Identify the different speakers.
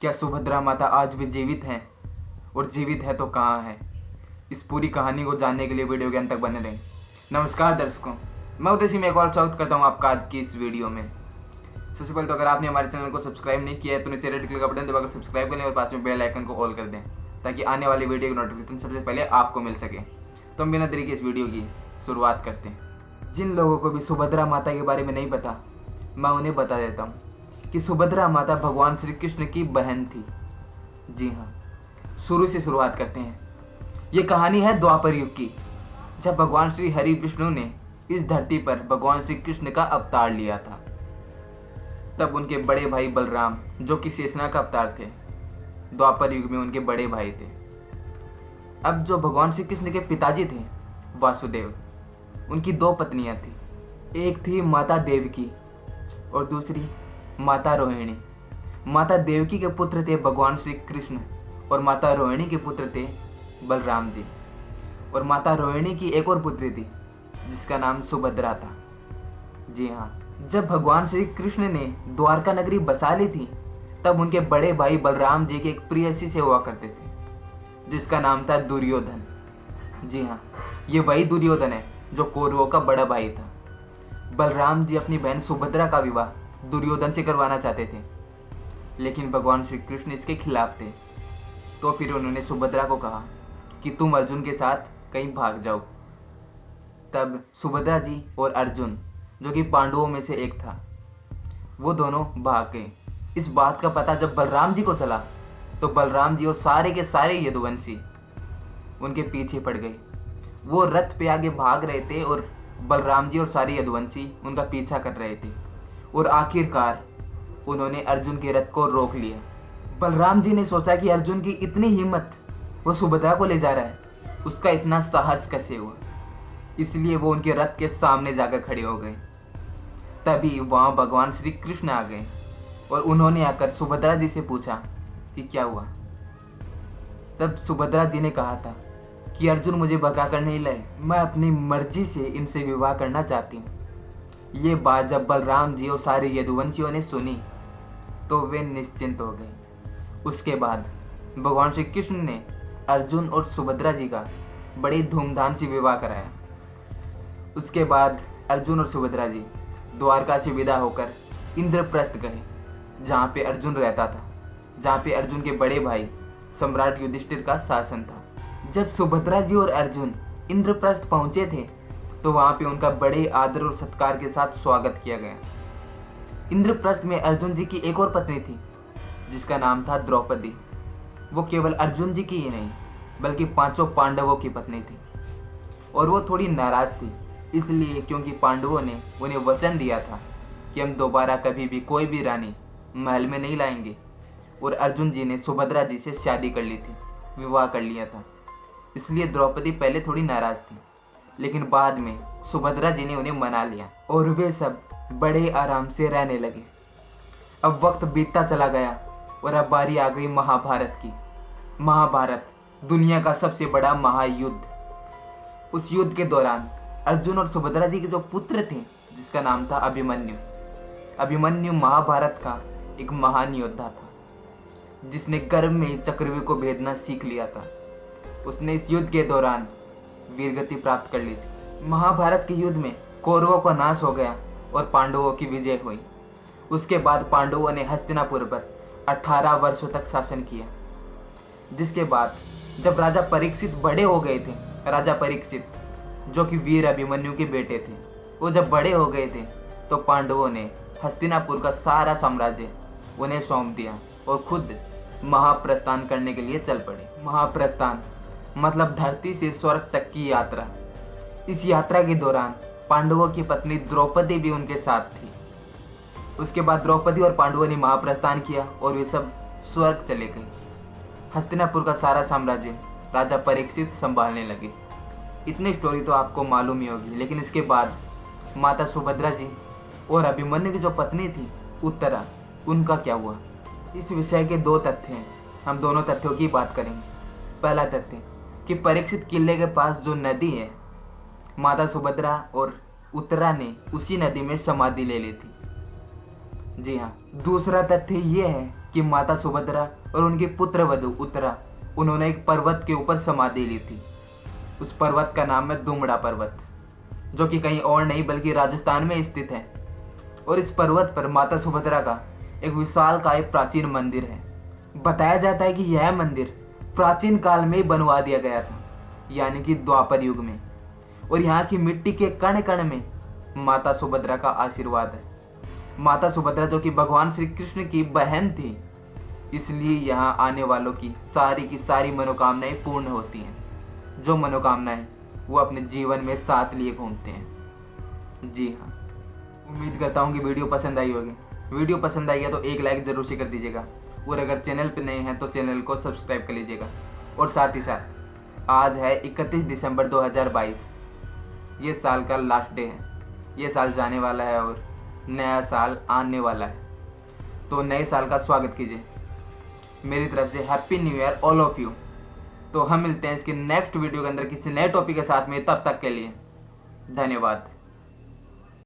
Speaker 1: क्या सुभद्रा माता आज भी जीवित हैं? और जीवित है तो कहाँ है? इस पूरी कहानी को जानने के लिए वीडियो के अंत तक बने रहें। नमस्कार दर्शकों, मैं उदय सिंह एक और स्वागत करता हूँ आपका आज की इस वीडियो में। सबसे पहले तो अगर आपने हमारे चैनल को सब्सक्राइब नहीं किया है तो नीचे रेड कलर का बटन दबाकर सब्सक्राइब कर लें और पास में बेल आइकन को ऑल कर दें ताकि आने वाली वीडियो की नोटिफिकेशन सबसे पहले आपको मिल सके। तो हम बिना देरी के इस वीडियो की शुरुआत करते हैं। जिन लोगों को भी सुभद्रा माता के बारे में नहीं पता, मैं उन्हें बता देता हूँ कि सुभद्रा माता भगवान श्री कृष्ण की बहन थी। जी हाँ, शुरू से शुरुआत करते हैं। ये कहानी है द्वापर युग की, जब भगवान श्री हरि विष्णु ने इस धरती पर भगवान श्री कृष्ण का अवतार लिया था। तब उनके बड़े भाई बलराम, जो कि शेषनाग का अवतार थे, द्वापर युग में उनके बड़े भाई थे। अब जो भगवान श्री कृष्ण के पिताजी थे वासुदेव, उनकी दो पत्नियां थी। एक थी माता देवकी और दूसरी माता रोहिणी। माता देवकी के पुत्र थे भगवान श्री कृष्ण और माता रोहिणी के पुत्र थे बलराम जी। और माता रोहिणी की एक और पुत्री थी जिसका नाम सुभद्रा था। जी हाँ, जब भगवान श्री कृष्ण ने द्वारका नगरी बसा ली थी तब उनके बड़े भाई बलराम जी के एक प्रियसी से हुआ करते थे जिसका नाम था दुर्योधन। जी हाँ, ये वही दुर्योधन है जो कौरवों का बड़ा भाई था। बलराम जी अपनी बहन सुभद्रा का विवाह दुर्योधन से करवाना चाहते थे, लेकिन भगवान श्री कृष्ण इसके खिलाफ थे। तो फिर उन्होंने सुभद्रा को कहा कि तुम अर्जुन के साथ कहीं भाग जाओ। तब सुभद्रा जी और अर्जुन, जो कि पांडवों में से एक था, वो दोनों भाग गए। इस बात का पता जब बलराम जी को चला तो बलराम जी और सारे के सारे यदुवंशी उनके पीछे पड़ गए। वो रथ पे आगे भाग रहे थे और बलराम जी और सारे यदुवंशी उनका पीछा कर रहे थे और आखिरकार उन्होंने अर्जुन के रथ को रोक लिया। बलराम जी ने सोचा कि अर्जुन की इतनी हिम्मत, वो सुभद्रा को ले जा रहा है, उसका इतना साहस कैसे हुआ। इसलिए वो उनके रथ के सामने जाकर खड़े हो गए। तभी वहां भगवान श्री कृष्ण आ गए और उन्होंने आकर सुभद्रा जी से पूछा कि क्या हुआ। तब सुभद्रा जी ने कहा था कि अर्जुन मुझे भगा कर नहीं लाए, मैं अपनी मर्जी से इनसे विवाह करना चाहती हूँ। ये बात जब बलराम जी और सारे यदुवंशियों ने सुनी तो वे निश्चिंत हो गए। उसके बाद भगवान श्री कृष्ण ने अर्जुन और सुभद्रा जी का बड़ी धूमधाम से विवाह कराया। उसके बाद अर्जुन और सुभद्रा जी द्वारका से विदा होकर इंद्रप्रस्थ गए, जहाँ पे अर्जुन रहता था, जहाँ पे अर्जुन के बड़े भाई सम्राट युधिष्ठिर का शासन था। जब सुभद्रा जी और अर्जुन इंद्रप्रस्थ पहुंचे थे तो वहां पे उनका बड़े आदर और सत्कार के साथ स्वागत किया गया। इंद्रप्रस्थ में अर्जुन जी की एक और पत्नी थी जिसका नाम था द्रौपदी। वो केवल अर्जुन जी की ही नहीं बल्कि पांचों पांडवों की पत्नी थी। और वो थोड़ी नाराज थी इसलिए क्योंकि पांडवों ने उन्हें वचन दिया था कि हम दोबारा कभी भी कोई भी रानी महल में नहीं लाएंगे। और अर्जुन जी ने सुभद्रा जी से शादी कर ली थी, विवाह कर लिया था। इसलिए द्रौपदी पहले थोड़ी नाराज थी, लेकिन बाद में सुभद्रा जी ने उन्हें मना लिया और वे सब बड़े आराम से रहने लगे। अब वक्त बीतता चला गया और अब बारी आ गई महाभारत की। महाभारत दुनिया का सबसे बड़ा महायुद्ध। उस युद्ध के दौरान अर्जुन और सुभद्रा जी के जो पुत्र थे जिसका नाम था अभिमन्यु। अभिमन्यु महाभारत का एक महान योद्धा था जिसने गर्भ में ही चक्रव्यूह को भेदना सीख लिया था। उसने इस युद्ध के दौरान वीरगति प्राप्त कर ली थी। महाभारत के युद्ध में कौरवों का नाश हो गया और पांडवों की विजय हुई। उसके बाद पांडवों ने हस्तिनापुर पर 18 वर्षों तक शासन किया। जिसके बाद जब राजा परीक्षित बड़े हो गए थे, राजा परीक्षित जो कि वीर अभिमन्यु के बेटे थे, वो जब बड़े हो गए थे तो पांडवों ने हस्तिनापुर का सारा साम्राज्य उन्हें सौंप दिया और खुद महाप्रस्थान करने के लिए चल पड़े। महाप्रस्थान मतलब धरती से स्वर्ग तक की यात्रा। इस यात्रा के दौरान पांडवों की पत्नी द्रौपदी भी उनके साथ थी। उसके बाद द्रौपदी और पांडवों ने महाप्रस्थान किया और वे सब स्वर्ग चले गए। हस्तिनापुर का सारा साम्राज्य राजा परीक्षित संभालने लगे। इतनी स्टोरी तो आपको मालूम ही होगी, लेकिन इसके बाद माता सुभद्रा जी और अभिमन्यु की जो पत्नी थी उत्तरा, उनका क्या हुआ। इस विषय के दो तथ्य हैं, हम दोनों तथ्यों की बात करेंगे। पहला तथ्य कि परीक्षित किले के पास जो नदी है, माता सुभद्रा और उत्तरा ने उसी नदी में समाधि ले ली थी। जी हाँ। दूसरा तथ्य ये है कि माता सुभद्रा और उनके पुत्र वधु उत्तरा, उन्होंने एक पर्वत के ऊपर समाधि ली थी। उस पर्वत का नाम है दुमड़ा पर्वत, जो कि कहीं और नहीं बल्कि राजस्थान में स्थित है। और इस पर्वत पर माता सुभद्रा का एक विशालकाय प्राचीन मंदिर है। बताया जाता है कि यह मंदिर प्राचीन काल में बनवा दिया गया था, यानी कि द्वापर युग में। और यहाँ की मिट्टी के कण कण में माता सुभद्रा का आशीर्वाद है। माता सुभद्रा जो कि भगवान श्री कृष्ण की बहन थी, इसलिए यहाँ आने वालों की सारी मनोकामनाएं पूर्ण होती हैं। जो मनोकामनाएं वो अपने जीवन में साथ लिए घूमते हैं। जी हाँ, उम्मीद करता हूँ कि वीडियो पसंद आई होगी। वीडियो पसंद आई है तो एक लाइक जरूर से कर दीजिएगा, और अगर चैनल पर नए हैं तो चैनल को सब्सक्राइब कर लीजिएगा। और साथ ही साथ आज है 31 दिसंबर 2022, ये साल का लास्ट डे है। ये साल जाने वाला है और नया साल आने वाला है, तो नए साल का स्वागत कीजिए। मेरी तरफ से happy new year all of you. तो हम मिलते हैं इसके नेक्स्ट वीडियो के अंदर किसी नए टॉपिक के साथ में। तब तक के लिए धन्यवाद।